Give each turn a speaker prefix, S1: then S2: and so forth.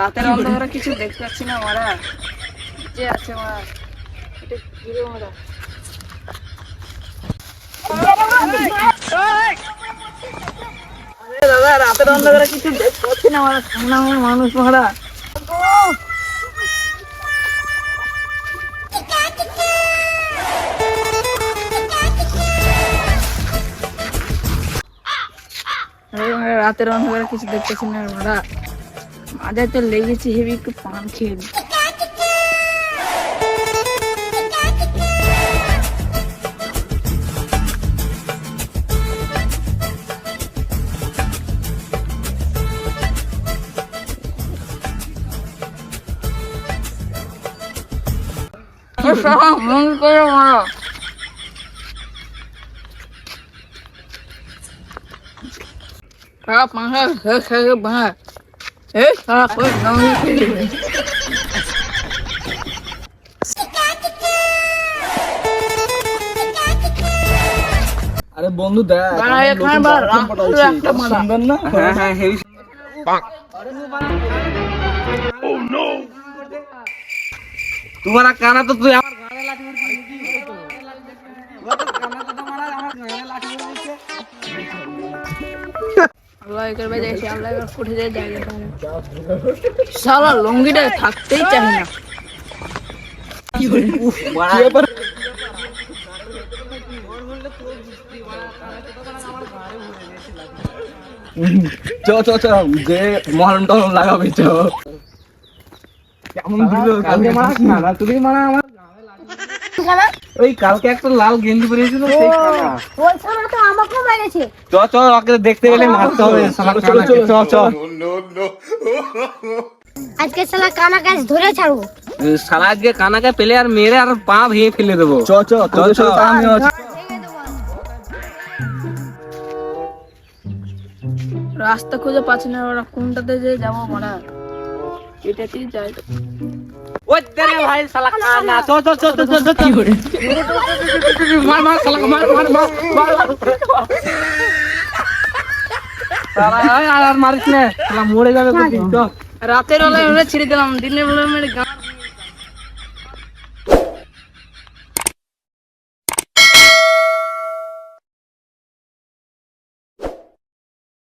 S1: রাতের অন্ধকারে কিছু দেখতে পাচ্ছি না মারা, যে আছে মারা, এটা কি রে মারা? আরে দাদা, রাতের অন্ধকারে কিছু দেখতে পাচ্ছি না মারা, সামনে আমার মানুষ মারা। রাতের অন্ধকারে কিছু দেখতেছি না মারা, মাথায় তো লেগেছে হেভি, একটু পান খেয়ে নি। মন করে মারা, খারাপ মাথা খেয়ে ভাঙা, এই খারাপ করে নঙ্গি খেয়ে।
S2: আরে বন্ধু দেখ সুন্দর না? হ্যাঁ হ্যাঁ হেভি তোমারা কানা তো তুই আমার গানে লাঠি মারছিস
S1: শালা লুঙ্গিটা থাকতেই চাই না।
S2: চ চ চ যে মহরম টহরম লাগাবে চ। কেমন দিল কালকে মারা খানা তুমি মারা আমার ওই কালকে একটা লাল গেঞ্জি পরেছিল সেই খানা
S3: ওই সময় তো আমাকেও মেরেছে।
S2: চ চ ওকে দেখতে গেলে মারতে হবে শালা চলো চ চ
S3: আজকে শালা কানা গাছ ধরে ছাড়বো।
S2: শালা আজকে কানাকে পেলে আর মেরে আর পা ভেঙে ফেলে দেবো। চ চ চ আমি
S1: রাস্তা খুঁজে পাচ্ছি না, ওরা কোনটাতে যে যাবো মারা, এটাতেই যাই।
S2: ওই তেরে ভাই শালা কানা চ চ চ চ চ কি করে মার মার শালা মার মার মার শালা আর মারিস না শালা মরে যাবে তো।
S1: রাতের বেলায় ছেড়ে দিলাম, দিনের বেলায় মেরে গান